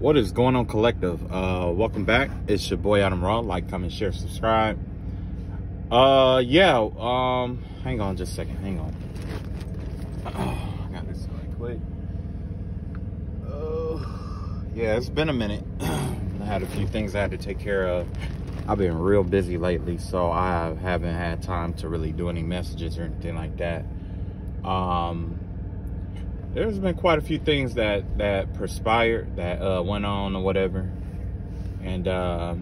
What is going on, collective? Welcome back. It's your boy ATUM-RA. Like, comment, share, subscribe. Hang on just a second. Hang on. I got this right quick. Yeah, it's been a minute. I had a few things I had to take care of. I've been real busy lately, so I haven't had time to really do any messages or anything like that. There's been quite a few things that perspired, that went on or whatever. And, a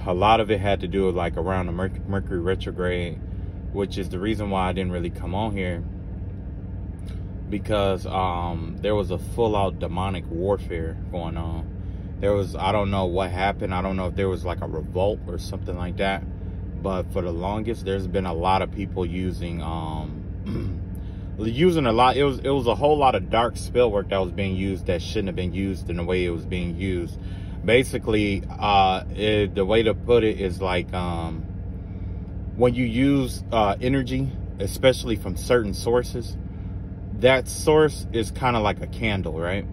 lot of it had to do with like around the Mercury retrograde, which is the reason why I didn't really come on here. Because there was a full-out demonic warfare going on. There was, I don't know what happened. I don't know if there was like a revolt or something like that. But for the longest, there's been a lot of people using using a lot. It was a whole lot of dark spell work that was being used that shouldn't have been used in the way it was being used. Basically, the way to put it is like when you use energy, especially from certain sources, that source is kind of like a candle, right?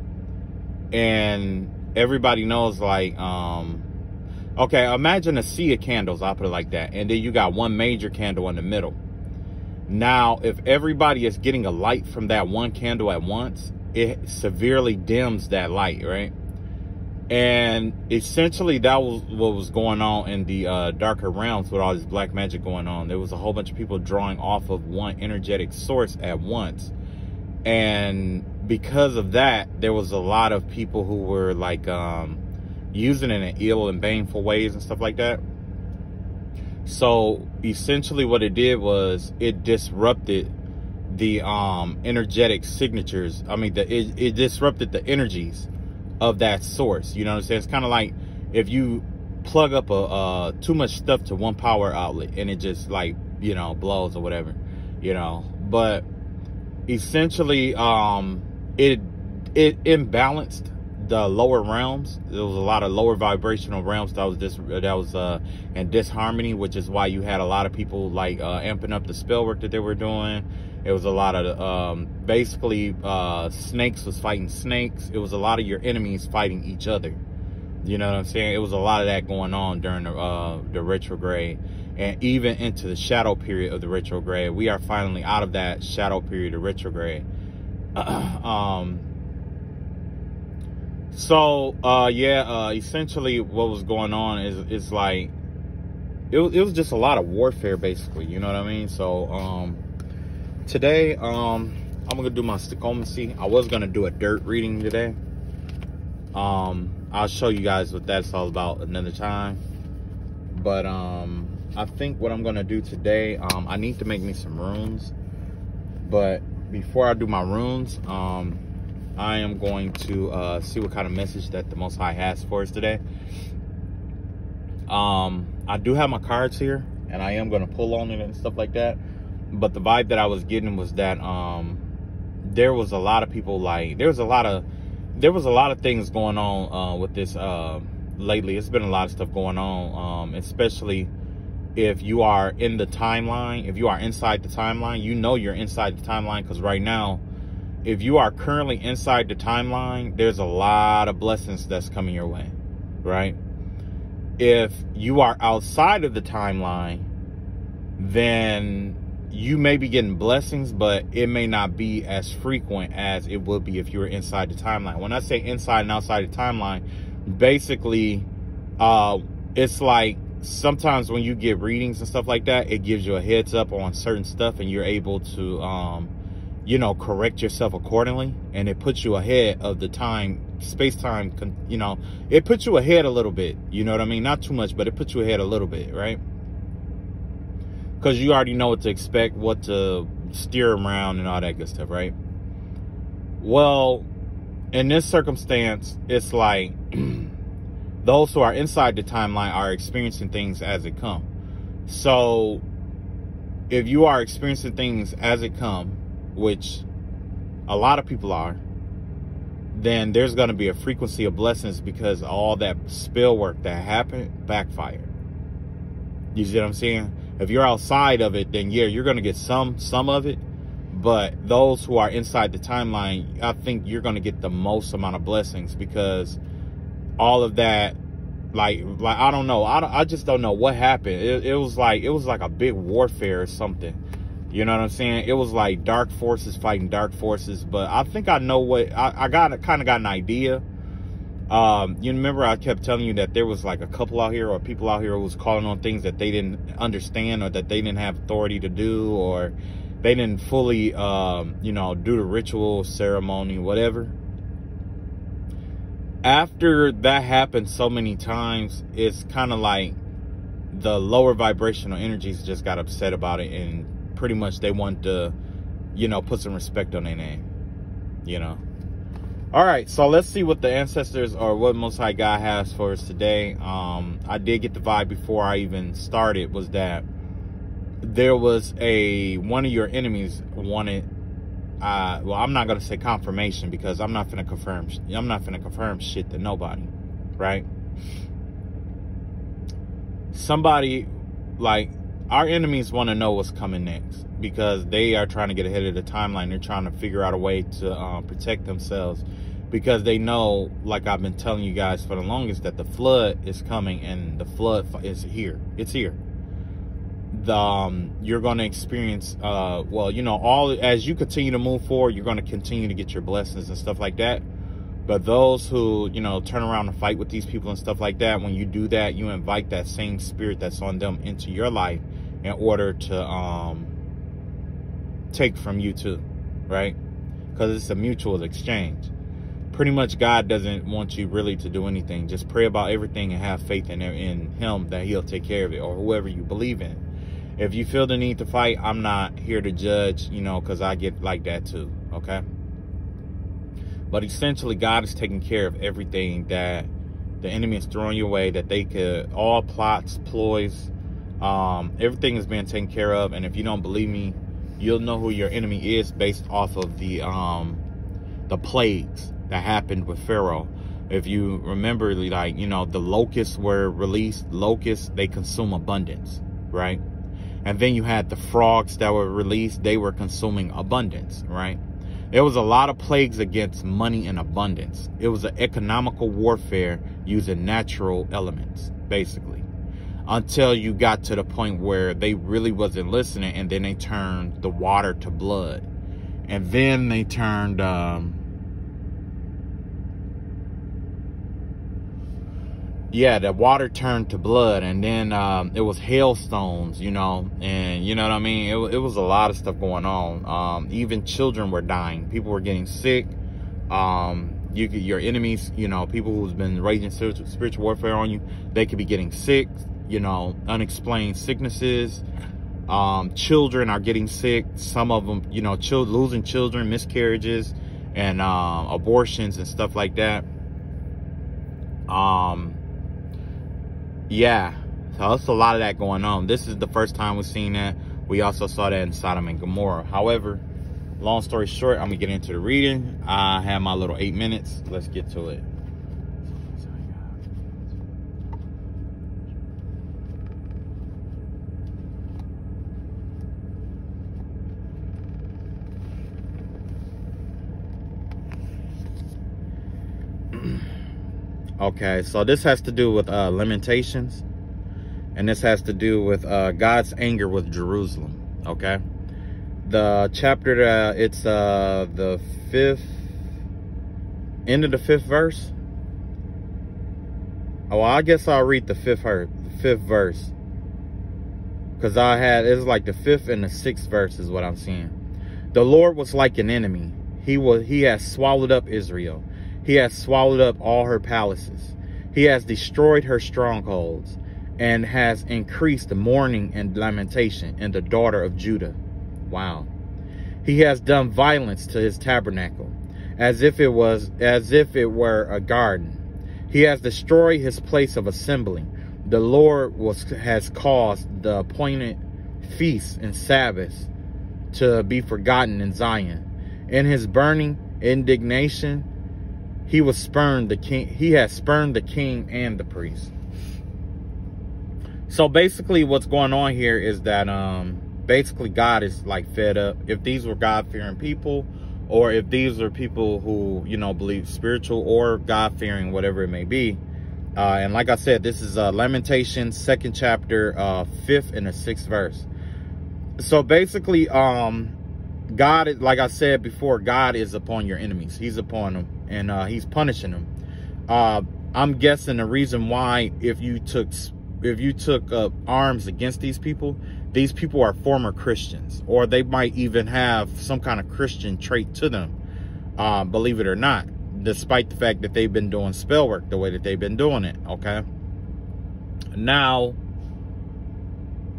And everybody knows, like, okay, imagine a sea of candles, I'll put it like that. And then you got one major candle in the middle. Now, if everybody is getting a light from that one candle at once, it severely dims that light, right? And essentially that was what was going on in the darker realms with all this black magic going on. There was a whole bunch of people drawing off of one energetic source at once. And because of that, there was a lot of people who were like using it in ill and baneful ways and stuff like that. So essentially what it did was it disrupted the energetic signatures. I mean, it disrupted the energies of that source. You know what I'm saying? It's kind of like if you plug up too much stuff to one power outlet and it just, like, blows or whatever, but essentially it imbalanced the lower realms. There was a lot of lower vibrational realms that was in disharmony, which is why you had a lot of people like amping up the spell work that they were doing. It was a lot of basically snakes was fighting snakes. It was a lot of your enemies fighting each other. You know what I'm saying? It was a lot of that going on during the retrograde, and even into the shadow period of the retrograde. We are finally out of that shadow period of retrograde. Essentially what was going on is like, it was just a lot of warfare, basically, you know what I mean? So, today, I'm gonna do my stichomacy. I was gonna do a dirt reading today. I'll show you guys what that's all about another time. But, I think what I'm gonna do today, I need to make me some runes. But before I do my runes, I am going to see what kind of message that the Most High has for us today. I do have my cards here, and I am going to pull on it and stuff like that. But the vibe that I was getting was that there was a lot of people, like, there was a lot of things going on with this lately. It's been a lot of stuff going on, especially if you are in the timeline. If you are inside the timeline, you're inside the timeline, because right now, if you are currently inside the timeline, there's a lot of blessings that's coming your way, right? If you are outside of the timeline, then you may be getting blessings, but it may not be as frequent as it would be if you were inside the timeline. When I say inside and outside the timeline, basically, it's like sometimes when you get readings and stuff like that, it gives you a heads up on certain stuff, and you're able to, correct yourself accordingly, and it puts you ahead of the space-time, it puts you ahead a little bit, you know what I mean? Not too much, but it puts you ahead a little bit, right? Because you already know what to expect, what to steer around, and all that good stuff, right? Well, in this circumstance, it's like those who are inside the timeline are experiencing things as it come. So if you are experiencing things as it come, which a lot of people are, then there's going to be a frequency of blessings, because all that spell work that happened backfired. You see what I'm saying? If you're outside of it, then yeah, you're going to get some of it, But those who are inside the timeline, I think you're going to get the most amount of blessings, because all of that, like I don't know, I just don't know what happened. It was like a big warfare or something. You know what I'm saying? It was like dark forces fighting dark forces. But I think I know what I kind of got an idea. You remember I kept telling you that there was like a couple out here, or people out here, who was calling on things that they didn't understand, or that they didn't have authority to do, or they didn't fully, you know, do the ritual, ceremony, whatever. After that happened so many times, it's kind of like the lower vibrational energies just got upset about it, and pretty much they want to, you know, put some respect on their name, you know. All right, so let's see what the ancestors, or what Most High God has for us today. I did get the vibe before I even started, was that there was one of your enemies wanted, well, I'm not gonna say confirmation, because I'm not gonna confirm shit to nobody, right? Somebody, like, our enemies want to know what's coming next, because they are trying to get ahead of the timeline. They're trying to figure out a way to protect themselves, because they know, like I've been telling you guys for the longest, that the flood is coming, and the flood is here. It's here. You're going to experience, well, you know, as you continue to move forward, you're going to continue to get your blessings and stuff like that. But those who, you know, turn around and fight with these people and stuff like that, when you do that, you invite that same spirit that's on them into your life in order to take from you too, right? Because it's a mutual exchange. Pretty much God doesn't want you really to do anything. Just pray about everything and have faith in him that he'll take care of it, or whoever you believe in. If you feel the need to fight, I'm not here to judge, you know, because I get like that too, okay? But essentially, God is taking care of everything that the enemy is throwing your way, that they could, all plots, ploys, everything is being taken care of. And if you don't believe me, you'll know who your enemy is based off of the plagues that happened with Pharaoh. If you remember, like, you know, the locusts were released. Locusts, they consume abundance, right? And then you had the frogs that were released. They were consuming abundance, right? There was a lot of plagues against money and abundance. It was an economical warfare using natural elements, basically, until you got to the point where they really wasn't listening, and then they turned the water to blood, and then they turned the water turned to blood, and then it was hailstones, you know, and you know what I mean? It was a lot of stuff going on. Even children were dying. People were getting sick. Your enemies, you know, people who's been waging spiritual warfare on you, they could be getting sick, you know, unexplained sicknesses. Children are getting sick. Some of them, you know, losing children, miscarriages, and abortions and stuff like that. Yeah, so it's a lot of that going on. This is the first time we've seen that. We also saw that in Sodom and Gomorrah. However, long story short, I'm gonna get into the reading. I have my little 8 minutes. Let's get to it. Okay, so this has to do with Lamentations, and this has to do with God's anger with Jerusalem. Okay, the chapter, it's the end of the 5th verse. Oh, I guess I'll read the 5th verse, because it's like the 5th and the 6th verse is what I'm seeing. The Lord was like an enemy. He has swallowed up Israel. He has swallowed up all her palaces. He has destroyed her strongholds, and has increased the mourning and lamentation in the daughter of Judah. Wow. He has done violence to his tabernacle, as if it were a garden. He has destroyed his place of assembly. The Lord has caused the appointed feasts and Sabbaths to be forgotten in Zion. In his burning indignation, he has spurned the king and the priest. So basically what's going on here is that basically God is like fed up. If these were God-fearing people, or if these are people who, you know, believe spiritual or God-fearing, whatever it may be. And like I said, this is Lamentations 2nd chapter, 5th and the 6th verse. So basically, God is, like I said before, God is upon your enemies. He's upon them, and he's punishing them. I'm guessing the reason why, if you took up arms against these people are former Christians, or they might even have some kind of Christian trait to them, believe it or not, despite the fact that they've been doing spell work the way that they've been doing it. Okay, now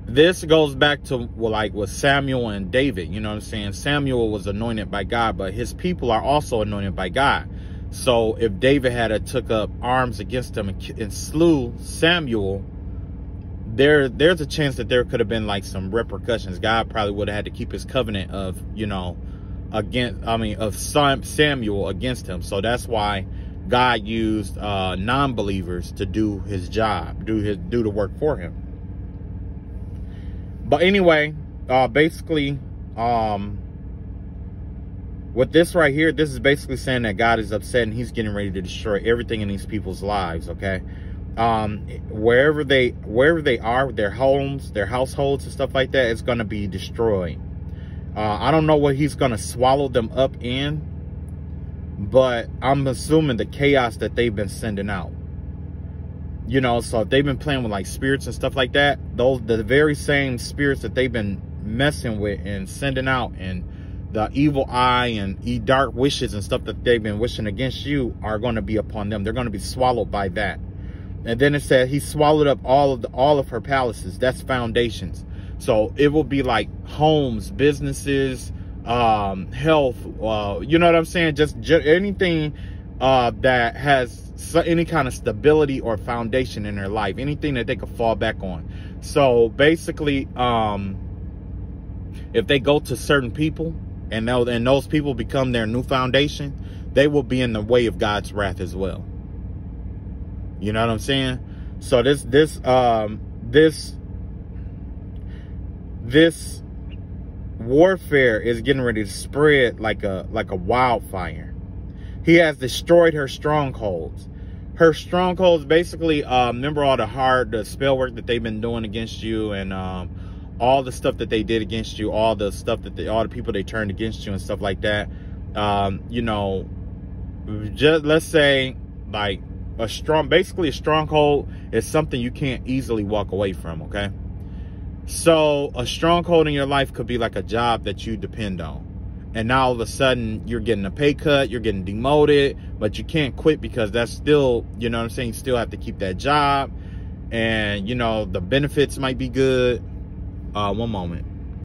this goes back to, well, like with Samuel and David. You know what I'm saying? Samuel was anointed by God, but his people are also anointed by God. So if David had took up arms against him and slew Samuel, there's a chance that there could have been like some repercussions. God probably would have had to keep his covenant of, you know, of Samuel against him. So that's why God used non-believers to do his job, do the work for him. But anyway, basically, with this right here, this is basically saying that God is upset and he's getting ready to destroy everything in these people's lives. Okay. Wherever they are, their homes, their households and stuff like that, it's going to be destroyed. I don't know what he's going to swallow them up in, but I'm assuming the chaos that they've been sending out. You know, so if they've been playing with like spirits and stuff like that, the very same spirits that they've been messing with and sending out, and the evil eye and dark wishes and stuff that they've been wishing against you, are going to be upon them. They're going to be swallowed by that. And then it said he swallowed up all of her palaces. That's foundations. So it will be like homes, businesses, health, you know what I'm saying? Just anything that has any kind of stability or foundation in their life, anything that they could fall back on. So basically, if they go to certain people and those people become their new foundation, they will be in the way of God's wrath as well. You know what I'm saying? So this warfare is getting ready to spread like a wildfire. He has destroyed her strongholds. Her strongholds, basically, remember all the spell work that they've been doing against you, and all the stuff that they did against you, all the stuff that all the people they turned against you and stuff like that. You know, just let's say like basically a stronghold is something you can't easily walk away from. Okay. So a stronghold in your life could be like a job that you depend on. And now all of a sudden you're getting a pay cut, you're getting demoted, but you can't quit because that's still, you know what I'm saying? You still have to keep that job. And, you know, the benefits might be good. One moment.